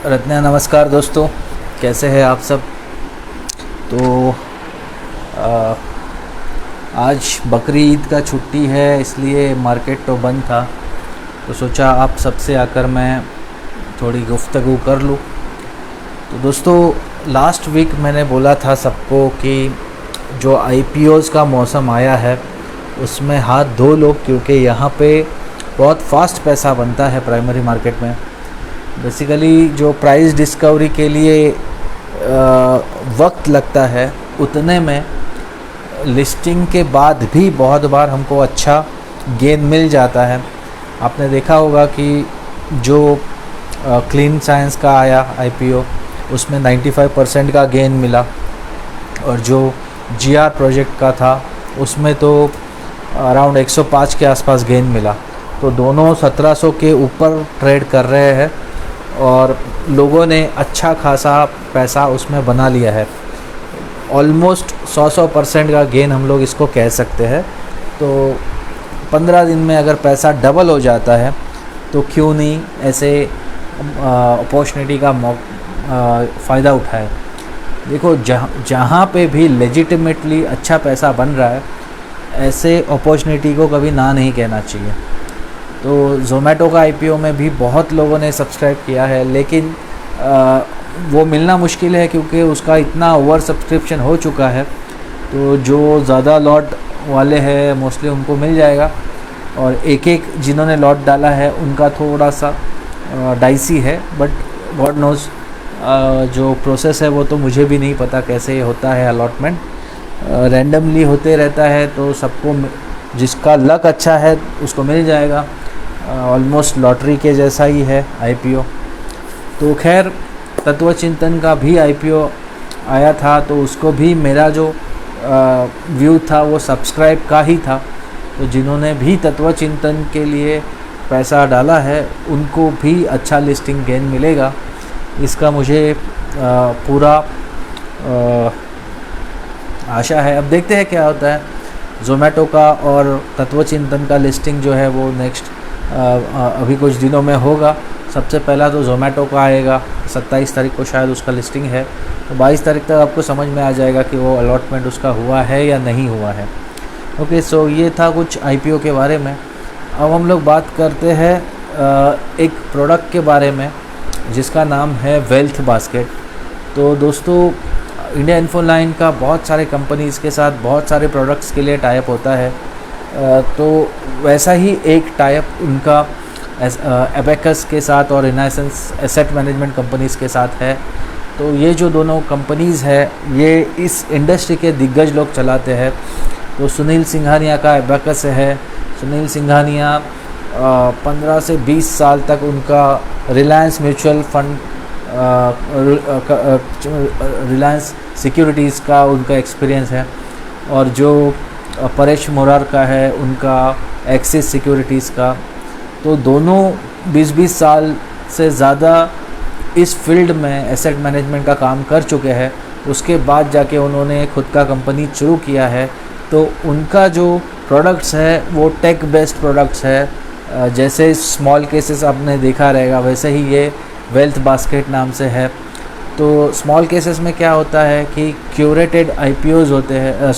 रत्ना नमस्कार दोस्तों, कैसे हैं आप सब। तो आ, आज बकरी ईद का छुट्टी है, इसलिए मार्केट तो बंद था। तो सोचा आप सबसे आकर मैं थोड़ी गुफ्तगू कर लूँ। तो दोस्तों, लास्ट वीक मैंने बोला था सबको कि जो आईपीओज़ का मौसम आया है उसमें हाथ धो लो, क्योंकि यहाँ पे बहुत फास्ट पैसा बनता है प्राइमरी मार्केट में। बेसिकली जो प्राइस डिस्कवरी के लिए वक्त लगता है, उतने में लिस्टिंग के बाद भी बहुत बार हमको अच्छा गेन मिल जाता है। आपने देखा होगा कि जो क्लीन साइंस का आया आईपीओ, उसमें 95% का गेन मिला, और जो जीआर प्रोजेक्ट का था उसमें तो अराउंड 105 के आसपास गेन मिला। तो दोनों 1700 के ऊपर ट्रेड कर रहे हैं और लोगों ने अच्छा खासा पैसा उसमें बना लिया है। ऑलमोस्ट 100% का गेन हम लोग इसको कह सकते हैं। तो 15 दिन में अगर पैसा डबल हो जाता है तो क्यों नहीं ऐसे अपॉर्चुनिटी का फ़ायदा उठाए। देखो, जहाँ पे भी लेजिटिमेटली अच्छा पैसा बन रहा है, ऐसे अपॉर्चुनिटी को कभी ना नहीं कहना चाहिए। तो ज़ोमैटो का आईपीओ में भी बहुत लोगों ने सब्सक्राइब किया है, लेकिन वो मिलना मुश्किल है क्योंकि उसका इतना ओवर सब्सक्रिप्शन हो चुका है। तो जो ज़्यादा लॉट वाले हैं मोस्टली उनको मिल जाएगा, और एक एक जिन्होंने लॉट डाला है उनका थोड़ा सा डाइसी है। बट गॉड नोज़, जो प्रोसेस है वो तो मुझे भी नहीं पता कैसे होता है। अलॉटमेंट रैंडमली होते रहता है, तो सबको जिसका लक अच्छा है उसको मिल जाएगा। ऑलमोस्ट लॉटरी के जैसा ही है आईपीओ। तो खैर, तत्वचिंतन का भी आईपीओ आया था, तो उसको भी मेरा जो व्यू था वो सब्सक्राइब का ही था। तो जिन्होंने भी तत्वचिंतन के लिए पैसा डाला है उनको भी अच्छा लिस्टिंग गेन मिलेगा, इसका मुझे पूरा आशा है। अब देखते हैं क्या होता है। ज़ोमैटो का और तत्वचिंतन का लिस्टिंग जो है वो नेक्स्ट अभी कुछ दिनों में होगा। सबसे पहला तो ज़ोमैटो का आएगा, 27 तारीख को शायद उसका लिस्टिंग है। तो 22 तारीख तक आपको समझ में आ जाएगा कि वो अलॉटमेंट उसका हुआ है या नहीं हुआ है। ओके, सो ये था कुछ आईपीओ के बारे में। अब हम लोग बात करते हैं एक प्रोडक्ट के बारे में जिसका नाम है वेल्थ बास्केट। तो दोस्तों, इंडिया इन्फोलाइन का बहुत सारे कंपनीज़ के साथ बहुत सारे प्रोडक्ट्स के लिए टाइप होता है। तो वैसा ही एक टाइप उनका एबेकस के साथ और रिनाइसेंस एसेट मैनेजमेंट कंपनीज़ के साथ है। तो ये जो दोनों कंपनीज़ है ये इस इंडस्ट्री के दिग्गज लोग चलाते हैं। तो सुनील सिंघानिया का एबेकस है। सुनील सिंघानिया 15 से 20 साल तक उनका Reliance mutual fund, Reliance securities का उनका एक्सपीरियंस है। और जो परेश मोरार का है उनका एक्सिस सिक्योरिटीज़ का। तो दोनों 20-20 साल से ज़्यादा इस फील्ड में एसेट मैनेजमेंट का काम कर चुके हैं। उसके बाद जाके उन्होंने खुद का कंपनी शुरू किया है। तो उनका जो प्रोडक्ट्स है वो टेक बेस्ड प्रोडक्ट्स है। जैसे स्मॉल केसेस आपने देखा रहेगा, वैसे ही ये वेल्थ बास्केट नाम से है। तो स्मॉल केसेस में क्या होता है कि क्यूरेटेड आईपीओज़ होते हैं,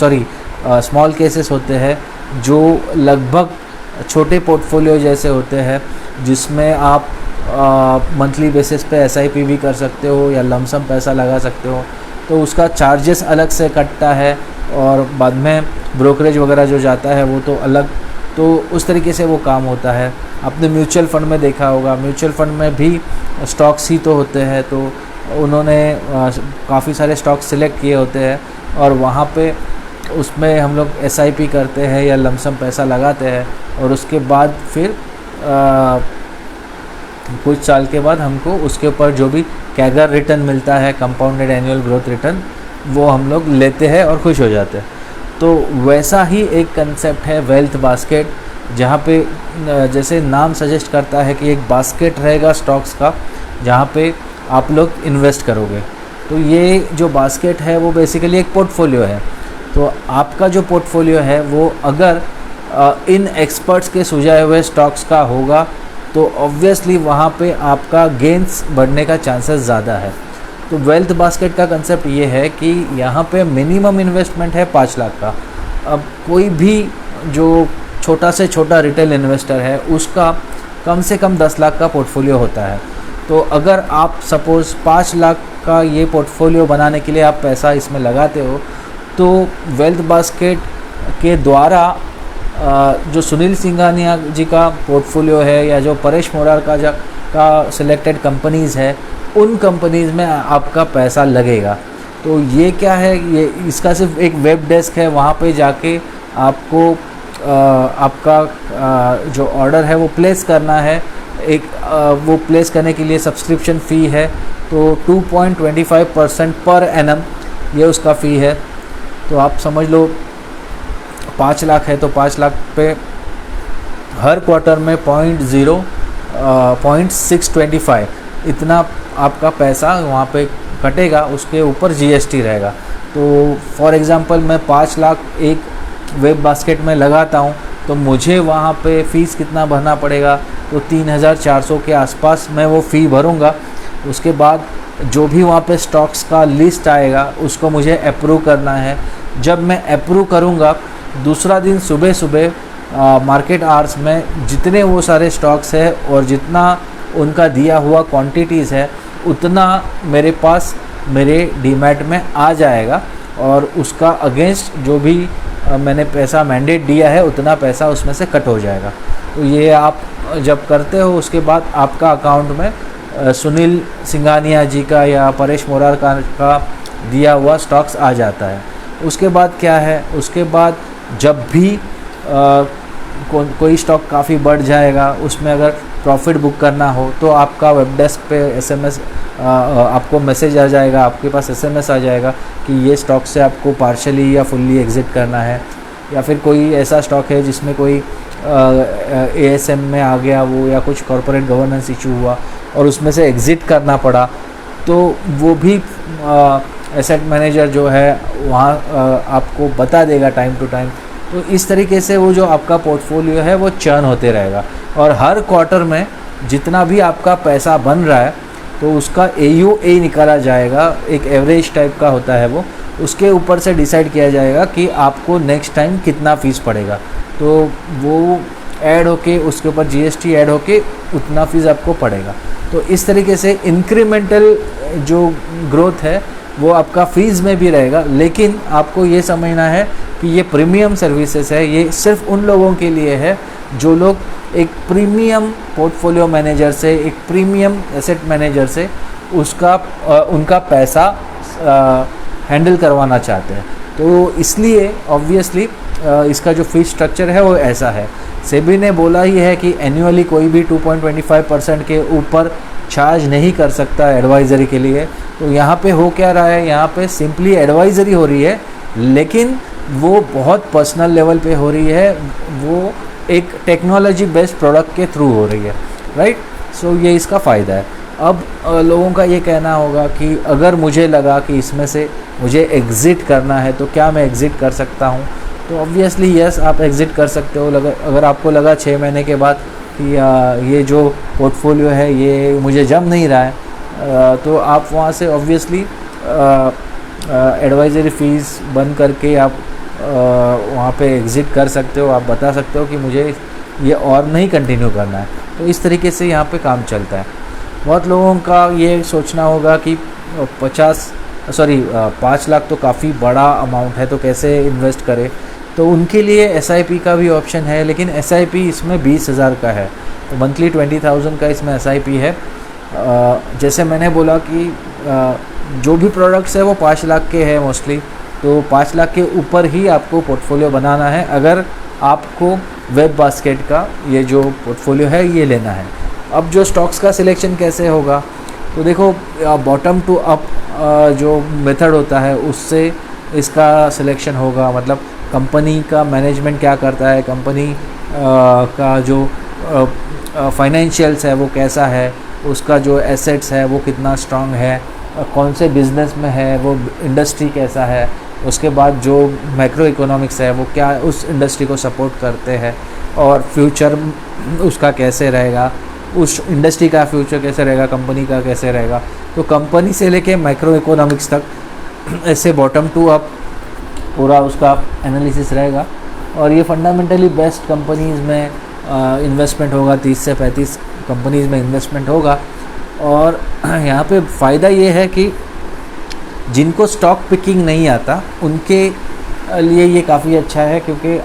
स्मॉल केसेस होते हैं जो लगभग छोटे पोर्टफोलियो जैसे होते हैं, जिसमें आप मंथली बेसिस पे एसआईपी भी कर सकते हो या लमसम पैसा लगा सकते हो। तो उसका चार्जेस अलग से कटता है और बाद में ब्रोकरेज वगैरह जो जाता है वो तो अलग। तो उस तरीके से वो काम होता है। आपने म्यूचुअल फ़ंड में देखा होगा, म्यूचुअल फ़ंड में भी स्टॉक्स ही तो होते हैं। तो उन्होंने काफ़ी सारे स्टॉक्स सिलेक्ट किए होते हैं और वहाँ पे उसमें हम लोग एसआईपी करते हैं या लमसम पैसा लगाते हैं, और उसके बाद फिर कुछ साल के बाद हमको उसके ऊपर जो भी कैगर रिटर्न मिलता है, कंपाउंडेड एनुअल ग्रोथ रिटर्न, वो हम लोग लेते हैं और खुश हो जाते हैं। तो वैसा ही एक कंसेप्ट है वेल्थ बास्केट, जहाँ पे जैसे नाम सजेस्ट करता है कि एक बास्केट रहेगा स्टॉक्स का जहाँ पे आप लोग इन्वेस्ट करोगे। तो ये जो बास्केट है वो बेसिकली एक पोर्टफोलियो है। तो आपका जो पोर्टफोलियो है वो अगर इन एक्सपर्ट्स के सुझाए हुए स्टॉक्स का होगा तो ऑब्वियसली वहाँ पे आपका गेंस बढ़ने का चांसेस ज़्यादा है। तो वेल्थ बास्केट का कंसेप्ट ये है कि यहाँ पे मिनिमम इन्वेस्टमेंट है 5 लाख का। अब कोई भी जो छोटा से छोटा रिटेल इन्वेस्टर है उसका कम से कम 10 लाख का पोर्टफोलियो होता है। तो अगर आप सपोज़ 5 लाख का ये पोर्टफोलियो बनाने के लिए आप पैसा इसमें लगाते हो, तो वेल्थ बास्केट के द्वारा जो सुनील सिंघानिया जी का पोर्टफोलियो है या जो परेश मोरार का सिलेक्टेड कंपनीज़ है, उन कंपनीज़ में आपका पैसा लगेगा। तो ये क्या है, ये इसका सिर्फ एक वेब डेस्क है, वहाँ पे जाके आपको आपका जो ऑर्डर है वो प्लेस करना है। वो प्लेस करने के लिए सब्सक्रिप्शन फ़ी है, तो 2.25% पर एनम ये उसका फ़ी है। तो आप समझ लो 5 लाख है तो 5 लाख पे हर क्वार्टर में 0.625 इतना आपका पैसा वहाँ पे कटेगा, उसके ऊपर जीएसटी रहेगा। तो फॉर एग्ज़ाम्पल मैं 5 लाख एक वेब बास्केट में लगाता हूँ, तो मुझे वहाँ पे फ़ीस कितना भरना पड़ेगा, तो 3,400 के आसपास मैं वो फ़ी भरूँगा। उसके बाद जो भी वहाँ पे स्टॉक्स का लिस्ट आएगा उसको मुझे अप्रूव करना है। जब मैं अप्रूव करूँगा, दूसरा दिन सुबह सुबह मार्केट आवर्स में जितने वो सारे स्टॉक्स है और जितना उनका दिया हुआ क्वांटिटीज़ है उतना मेरे पास मेरे डीमैट में आ जाएगा, और उसका अगेंस्ट जो भी मैंने पैसा मैंडेट दिया है उतना पैसा उसमें से कट हो जाएगा। तो ये आप जब करते हो उसके बाद आपका अकाउंट में सुनील सिंघानिया जी का या परेश मोरार का दिया हुआ स्टॉक्स आ जाता है। उसके बाद क्या है, उसके बाद जब भी कोई स्टॉक काफ़ी बढ़ जाएगा, उसमें अगर प्रॉफिट बुक करना हो तो आपका वेब डेस्क पे एसएमएस आपको मैसेज आ जाएगा, आपके पास एसएमएस आ जाएगा कि ये स्टॉक से आपको पार्शली या फुल्ली एग्ज़िट करना है। या फिर कोई ऐसा स्टॉक है जिसमें कोई एएसएम में आ गया वो, या कुछ कॉर्पोरेट गवर्नेंस इशू हुआ और उसमें से एग्ज़िट करना पड़ा, तो वो भी एसेट मैनेजर जो है वहाँ आपको बता देगा टाइम टू टाइम। तो इस तरीके से वो जो आपका पोर्टफोलियो है वो चर्न होते रहेगा, और हर क्वार्टर में जितना भी आपका पैसा बन रहा है तो उसका AUA निकाला जाएगा, एक एवरेज टाइप का होता है वो, उसके ऊपर से डिसाइड किया जाएगा कि आपको नेक्स्ट टाइम कितना फ़ीस पड़ेगा। तो वो ऐड होके उसके ऊपर जीएसटी ऐड होके उतना फ़ीस आपको पड़ेगा। तो इस तरीके से इंक्रीमेंटल जो ग्रोथ है वो आपका फ़ीस में भी रहेगा, लेकिन आपको ये समझना है कि ये प्रीमियम सर्विसेज है, ये सिर्फ उन लोगों के लिए है जो लोग एक प्रीमियम पोर्टफोलियो मैनेजर से, एक प्रीमियम एसेट मैनेजर से उनका पैसा हैंडल करवाना चाहते हैं। तो इसलिए ऑब्वियसली इसका जो फीस स्ट्रक्चर है वो ऐसा है। सेबी ने बोला ही है कि एनुअली कोई भी 2.25% के ऊपर चार्ज नहीं कर सकता एडवाइज़री के लिए। तो यहाँ पे हो क्या रहा है, यहाँ पे सिंपली एडवाइज़री हो रही है, लेकिन वो बहुत पर्सनल लेवल पे हो रही है, वो एक टेक्नोलॉजी बेस्ड प्रोडक्ट के थ्रू हो रही है, राइट। सो ये इसका फ़ायदा है। अब लोगों का ये कहना होगा कि अगर मुझे लगा कि इसमें से मुझे एग्ज़िट करना है तो क्या मैं एग्ज़िट कर सकता हूँ। तो ऑब्वियसली यस, आप एग्ज़िट कर सकते हो। अगर आपको लगा 6 महीने के बाद कि ये जो पोर्टफोलियो है ये मुझे जम नहीं रहा है, तो आप वहाँ से ऑब्वियसली एडवाइज़री फ़ीस बंद करके आप वहाँ पे एग्ज़िट कर सकते हो। आप बता सकते हो कि मुझे ये और नहीं कंटिन्यू करना है। तो इस तरीके से यहाँ पे काम चलता है। बहुत लोगों का ये सोचना होगा कि 5 लाख तो काफ़ी बड़ा अमाउंट है, तो कैसे इन्वेस्ट करें। तो उनके लिए SIP का भी ऑप्शन है, लेकिन SIP इसमें 20,000 का है, तो मंथली 20,000 का इसमें SIP है। जैसे मैंने बोला कि जो भी प्रोडक्ट्स है वो 5 लाख के हैं मोस्टली, तो 5 लाख के ऊपर ही आपको पोर्टफोलियो बनाना है अगर आपको वेब बास्केट का ये जो पोर्टफोलियो है ये लेना है। अब जो स्टॉक्स का सिलेक्शन कैसे होगा, तो देखो बॉटम टू अप जो मेथड होता है उससे इसका सिलेक्शन होगा। मतलब कंपनी का मैनेजमेंट क्या करता है, कंपनी का जो फाइनेंशियल्स है वो कैसा है, उसका जो एसेट्स है वो कितना स्ट्रांग है, कौन से बिज़नेस में है, वो इंडस्ट्री कैसा है, उसके बाद जो मैक्रो इकोनॉमिक्स है वो क्या उस इंडस्ट्री को सपोर्ट करते हैं, और फ्यूचर उसका कैसे रहेगा, उस इंडस्ट्री का फ्यूचर कैसे रहेगा, कंपनी का कैसे रहेगा। तो कंपनी से लेके माइक्रो इकोनॉमिक्स तक ऐसे बॉटम टू अप पूरा उसका एनालिसिस रहेगा। और ये फंडामेंटली बेस्ट कंपनीज़ में इन्वेस्टमेंट होगा, 30 से 35 कंपनीज़ में इन्वेस्टमेंट होगा। और यहाँ पे फ़ायदा ये है कि जिनको स्टॉक पिकिंग नहीं आता उनके लिए ये काफ़ी अच्छा है, क्योंकि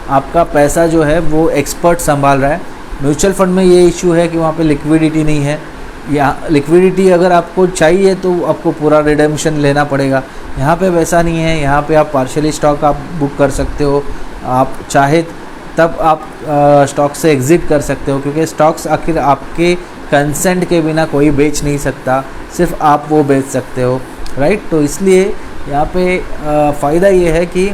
आपका पैसा जो है वो एक्सपर्ट संभाल रहा है। म्यूचुअल फंड में ये इशू है कि वहाँ पे लिक्विडिटी नहीं है, या लिक्विडिटी अगर आपको चाहिए तो आपको पूरा रिडेम्पशन लेना पड़ेगा। यहाँ पे वैसा नहीं है, यहाँ पे आप पार्शियली स्टॉक आप बुक कर सकते हो, आप चाहे तब आप स्टॉक से एग्ज़िट कर सकते हो, क्योंकि स्टॉक्स आखिर आपके कंसेंट के बिना कोई बेच नहीं सकता, सिर्फ आप वो बेच सकते हो, राइट। तो इसलिए यहाँ पे फ़ायदा ये है कि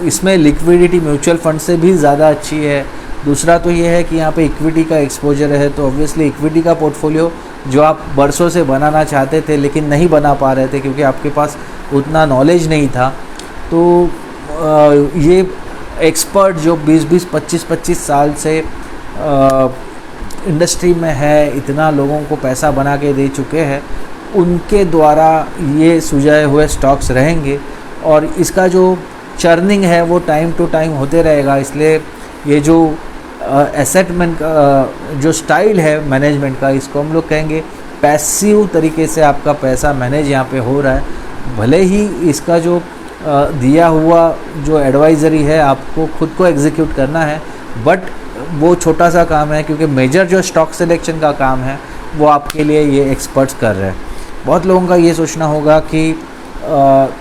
इसमें लिक्विडिटी म्यूचुअल फंड से भी ज़्यादा अच्छी है। दूसरा तो ये है कि यहाँ पे इक्विटी का एक्सपोजर है, तो ऑब्वियसली इक्विटी का पोर्टफोलियो जो आप बरसों से बनाना चाहते थे लेकिन नहीं बना पा रहे थे क्योंकि आपके पास उतना नॉलेज नहीं था, तो ये एक्सपर्ट जो 20-20, 25-25 साल से इंडस्ट्री में है, इतना लोगों को पैसा बना के दे चुके हैं, उनके द्वारा ये सुझाए हुए स्टॉक्स रहेंगे। और इसका जो चर्निंग है वो टाइम टू टाइम होते रहेगा। इसलिए ये जो एसेटमेंट का जो स्टाइल है मैनेजमेंट का, इसको हम लोग कहेंगे पैसिव तरीके से आपका पैसा मैनेज यहाँ पे हो रहा है। भले ही इसका जो दिया हुआ जो एडवाइज़री है आपको खुद को एग्जीक्यूट करना है, बट वो छोटा सा काम है, क्योंकि मेजर जो स्टॉक सिलेक्शन का काम है वो आपके लिए ये एक्सपर्ट्स कर रहे हैं। बहुत लोगों का ये सोचना होगा कि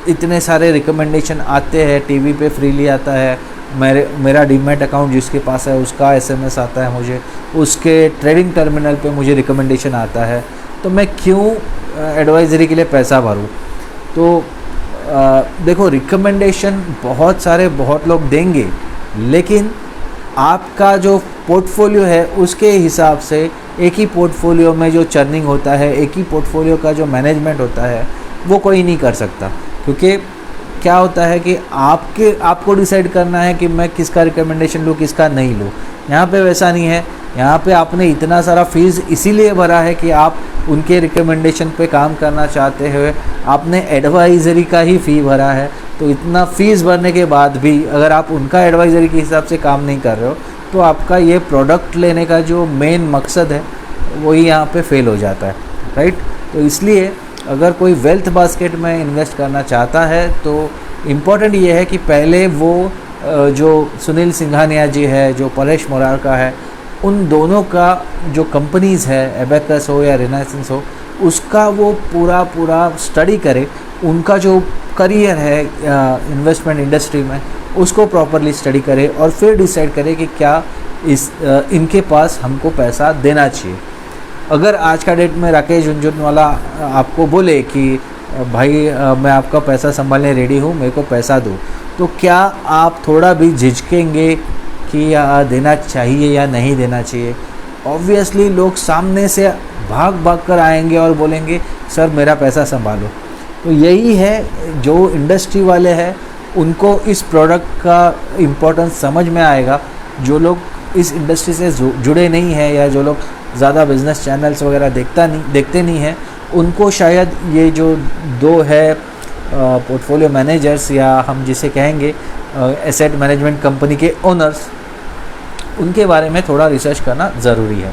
इतने सारे रिकमेंडेशन आते हैं, टीवी पे फ्रीली आता है, मेरा डीमैट अकाउंट जिसके पास है उसका एसएमएस आता है मुझे, उसके ट्रेडिंग टर्मिनल पे मुझे रिकमेंडेशन आता है, तो मैं क्यों एडवाइज़री के लिए पैसा भरूं। तो देखो, रिकमेंडेशन बहुत लोग देंगे, लेकिन आपका जो पोर्टफोलियो है उसके हिसाब से एक ही पोर्टफोलियो में जो चर्निंग होता है, एक ही पोर्टफोलियो का जो मैनेजमेंट होता है वो कोई नहीं कर सकता। क्योंकि क्या होता है कि आपको डिसाइड करना है कि मैं किसका रिकमेंडेशन लूँ, किसका नहीं लूँ। यहाँ पे वैसा नहीं है। यहाँ पे आपने इतना सारा फीस इसीलिए भरा है कि आप उनके रिकमेंडेशन पे काम करना चाहते हुए आपने एडवाइज़री का ही फ़ी भरा है। तो इतना फ़ीस भरने के बाद भी अगर आप उनका एडवाइज़री के हिसाब से काम नहीं कर रहे हो तो आपका ये प्रोडक्ट लेने का जो मेन मकसद है वही यहाँ पे फेल हो जाता है, राइट। तो इसलिए अगर कोई वेल्थ बास्केट में इन्वेस्ट करना चाहता है तो इम्पॉर्टेंट ये है कि पहले वो जो सुनील सिंघानिया जी है, जो परेश मोरारका है, उन दोनों का जो कंपनीज़ है, एबेकस हो या रिनाइसेंस हो, उसका वो पूरा स्टडी करे। उनका जो करियर है इन्वेस्टमेंट इंडस्ट्री में उसको प्रॉपरली स्टडी करे और फिर डिसाइड करे कि क्या इनके पास हमको पैसा देना चाहिए। अगर आज का डेट में राकेश झुनझुनवाला आपको बोले कि भाई मैं आपका पैसा संभालने रेडी हूँ, मेरे को पैसा दो, तो क्या आप थोड़ा भी झिझकेंगे कि देना चाहिए या नहीं देना चाहिए? ऑब्वियसली लोग सामने से भाग कर आएंगे और बोलेंगे सर मेरा पैसा संभालो। तो यही है, जो इंडस्ट्री वाले हैं उनको इस प्रोडक्ट का इम्पोर्टेंस समझ में आएगा। जो लोग इस इंडस्ट्री से जुड़े नहीं हैं या जो लोग ज़्यादा बिजनेस चैनल्स वगैरह देखते नहीं हैं, उनको शायद ये जो दो है पोर्टफोलियो मैनेजर्स या हम जिसे कहेंगे एसेट मैनेजमेंट कंपनी के ओनर्स, उनके बारे में थोड़ा रिसर्च करना ज़रूरी है।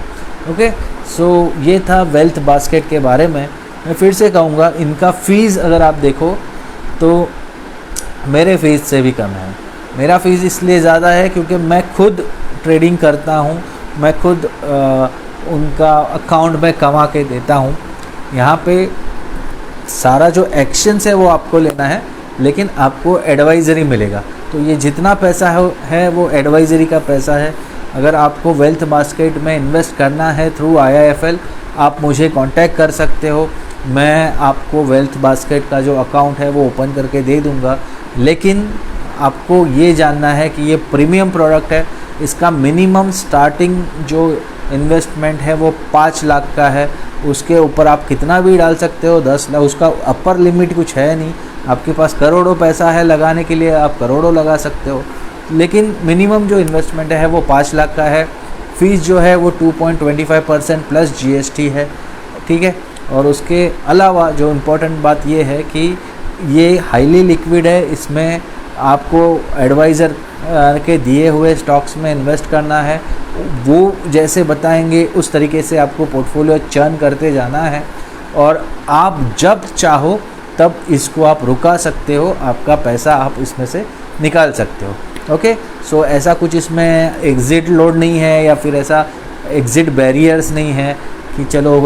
ओके, सो ये था वेल्थ बास्केट के बारे में। मैं फिर से कहूँगा, इनका फ़ीस अगर आप देखो तो मेरे फ़ीस से भी कम है। मेरा फ़ीस इसलिए ज़्यादा है क्योंकि मैं खुद ट्रेडिंग करता हूँ, मैं खुद उनका अकाउंट में कमा के देता हूँ। यहाँ पे सारा जो एक्शंस है वो आपको लेना है, लेकिन आपको एडवाइज़री मिलेगा। तो ये जितना पैसा है वो एडवाइज़री का पैसा है। अगर आपको वेल्थ बास्केट में इन्वेस्ट करना है थ्रू IIFL, आप मुझे कांटेक्ट कर सकते हो। मैं आपको वेल्थ बास्केट का जो अकाउंट है वो ओपन करके दे दूँगा, लेकिन आपको ये जानना है कि ये प्रीमियम प्रोडक्ट है। इसका मिनिमम स्टार्टिंग जो इन्वेस्टमेंट है वो 5 लाख का है। उसके ऊपर आप कितना भी डाल सकते हो, 10 लाख, उसका अपर लिमिट कुछ है नहीं। आपके पास करोड़ों पैसा है लगाने के लिए, आप करोड़ों लगा सकते हो, लेकिन मिनिमम जो इन्वेस्टमेंट है वो 5 लाख का है। फीस जो है वो 2.25% प्लस GST है, ठीक है। और उसके अलावा जो इम्पोर्टेंट बात ये है कि ये हाईली लिक्विड है, इसमें आपको एडवाइज़र के दिए हुए स्टॉक्स में इन्वेस्ट करना है, वो जैसे बताएंगे उस तरीके से आपको पोर्टफोलियो चर्न करते जाना है, और आप जब चाहो तब इसको आप रुका सकते हो, आपका पैसा आप इसमें से निकाल सकते हो। ओके, सो ऐसा कुछ इसमें एग्ज़िट लोड नहीं है या फिर ऐसा एग्ज़िट बैरियर्स नहीं है कि चलो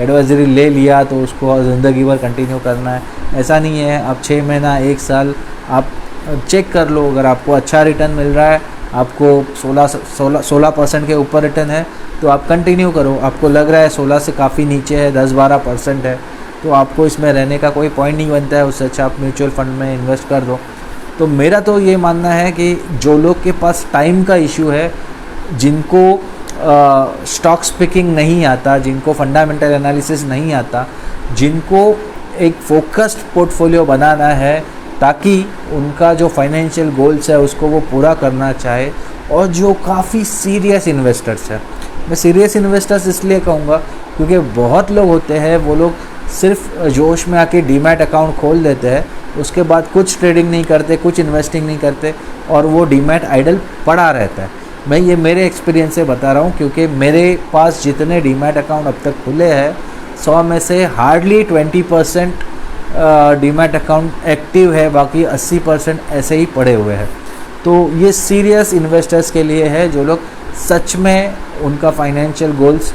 एडवाइजरी ले लिया तो उसको ज़िंदगी भर कंटिन्यू करना है, ऐसा नहीं है। आप 6 महीना 1 साल आप चेक कर लो, अगर आपको अच्छा रिटर्न मिल रहा है, आपको 16% के ऊपर रिटर्न है तो आप कंटिन्यू करो। आपको लग रहा है 16 से काफ़ी नीचे है, 10-12% है, तो आपको इसमें रहने का कोई पॉइंट नहीं बनता है, उससे अच्छा आप म्यूचुअल फंड में इन्वेस्ट कर दो। तो मेरा तो ये मानना है कि जो लोग के पास टाइम का इशू है, जिनको स्टॉक्स पिकिंग नहीं आता, जिनको फंडामेंटल एनालिसिस नहीं आता, जिनको एक फोकस्ड पोर्टफोलियो बनाना है ताकि उनका जो फाइनेंशियल गोल्स है उसको वो पूरा करना चाहे, और जो काफ़ी सीरियस इन्वेस्टर्स है। मैं सीरियस इन्वेस्टर्स इसलिए कहूँगा क्योंकि बहुत लोग होते हैं, वो लोग सिर्फ जोश में आके डीमैट अकाउंट खोल देते हैं, उसके बाद कुछ ट्रेडिंग नहीं करते, कुछ इन्वेस्टिंग नहीं करते, और वो डीमैट आइडल पड़ा रहता है। मैं ये मेरे एक्सपीरियंस से बता रहा हूँ, क्योंकि मेरे पास जितने डीमैट अकाउंट अब तक खुले हैं 100 में से हार्डली 20% डीमैट अकाउंट एक्टिव है, बाकी 80% ऐसे ही पड़े हुए हैं। तो ये सीरियस इन्वेस्टर्स के लिए है, जो लोग सच में उनका फाइनेंशियल गोल्स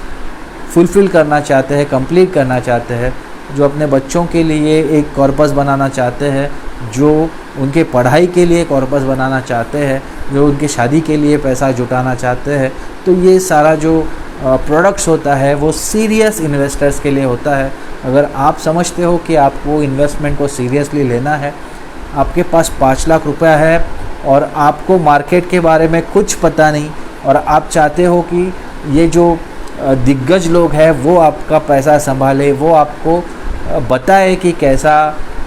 फुलफ़िल करना चाहते हैं, कंप्लीट करना चाहते हैं, जो अपने बच्चों के लिए एक कॉर्पस बनाना चाहते हैं, जो उनके पढ़ाई के लिए कॉर्पस बनाना चाहते हैं, जो उनकी शादी के लिए पैसा जुटाना चाहते हैं। तो ये सारा जो प्रोडक्ट्स होता है वो सीरियस इन्वेस्टर्स के लिए होता है। अगर आप समझते हो कि आपको इन्वेस्टमेंट को सीरियसली लेना है, आपके पास 5 लाख रुपया है और आपको मार्केट के बारे में कुछ पता नहीं, और आप चाहते हो कि ये जो दिग्गज लोग हैं वो आपका पैसा संभाले, वो आपको बताए कि कैसा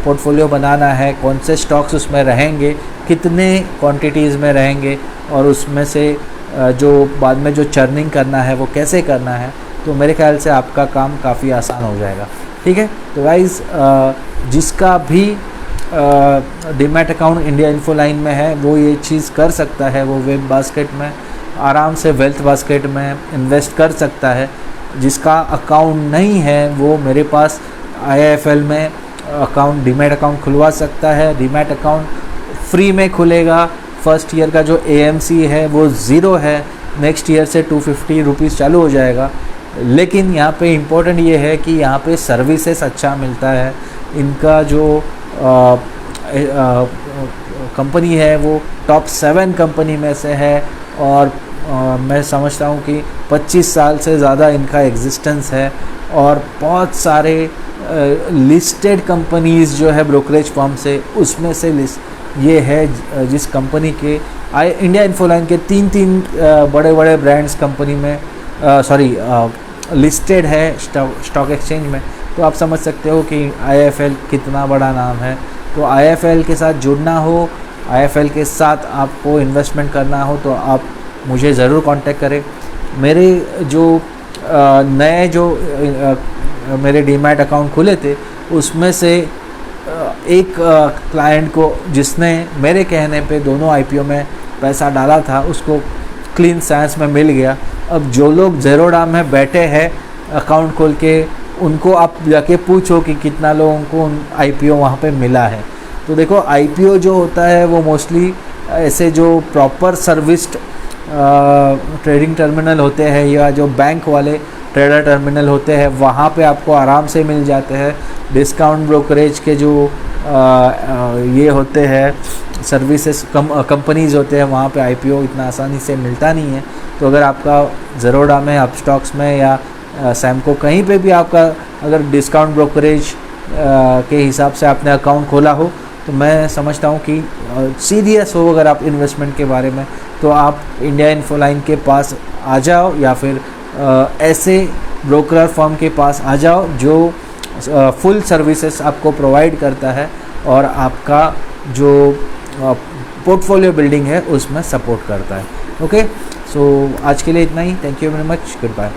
पोर्टफोलियो बनाना है, कौन से स्टॉक्स उसमें रहेंगे, कितने क्वांटिटीज़ में रहेंगे, और उसमें से जो बाद में जो चर्निंग करना है वो कैसे करना है, तो मेरे ख्याल से आपका काम काफ़ी आसान हो जाएगा। ठीक है, तो गाइस जिसका भी डीमैट अकाउंट इंडिया इन्फोलाइन में है वो ये चीज़ कर सकता है, वो वेब बास्केट में आराम से वेल्थ बास्केट में इन्वेस्ट कर सकता है। जिसका अकाउंट नहीं है वो मेरे पास IIFL में अकाउंट डीमैट अकाउंट खुलवा सकता है। डीमैट अकाउंट फ्री में खुलेगा। फर्स्ट ईयर का जो AMC है वो ज़ीरो है, नेक्स्ट ईयर से 250 रुपीज़ चालू हो जाएगा। लेकिन यहाँ पे इम्पोर्टेंट ये है कि यहाँ पे सर्विसेज अच्छा मिलता है। इनका जो कंपनी है वो टॉप 7 कंपनी में से है, और मैं समझता हूँ कि 25 साल से ज़्यादा इनका एग्जिस्टेंस है, और बहुत सारे लिस्टेड कंपनीज़ जो है ब्रोकरेज फर्म से, उसमें से ये है जिस कंपनी के इंडिया इन्फोलाइन के 3 बड़े बड़े ब्रांड्स कंपनी में लिस्टेड है स्टॉक एक्सचेंज में। तो आप समझ सकते हो कि IIFL कितना बड़ा नाम है। तो IIFL के साथ जुड़ना हो, IIFL के साथ आपको इन्वेस्टमेंट करना हो तो आप मुझे ज़रूर कांटेक्ट करें। मेरे जो नए जो मेरे डीमैट अकाउंट खुले थे उसमें से एक क्लाइंट को जिसने मेरे कहने पे दोनों IPO में पैसा डाला था उसको क्लीन साइंस में मिल गया। अब जो लोग ज़ेरोडा में बैठे हैं अकाउंट खोल के, उनको आप जाके पूछो कि कितना लोगों को IPO वहाँ पे मिला है। तो देखो IPO जो होता है वो मोस्टली ऐसे जो प्रॉपर सर्विस्ड ट्रेडिंग टर्मिनल होते हैं या जो बैंक वाले ट्रेडर टर्मिनल होते हैं वहाँ पे आपको आराम से मिल जाते हैं। डिस्काउंट ब्रोकरेज के जो ये होते हैं सर्विसेज कंपनीज़ होते हैं वहाँ पे IPO इतना आसानी से मिलता नहीं है। तो अगर आपका ज़ेरोडा में, अपस्टॉक्स में या सैमको कहीं पे भी आपका अगर डिस्काउंट ब्रोकरेज के हिसाब से आपने अकाउंट खोला हो तो मैं समझता हूँ कि सीरियस हो अगर आप इन्वेस्टमेंट के बारे में तो आप इंडिया इन्फोलाइन के पास आ जाओ या फिर ऐसे ब्रोकर फर्म के पास आ जाओ जो फुल सर्विसेज आपको प्रोवाइड करता है और आपका जो पोर्टफोलियो बिल्डिंग है उसमें सपोर्ट करता है। ओके, सो आज के लिए इतना ही। Thank you very much, good bye.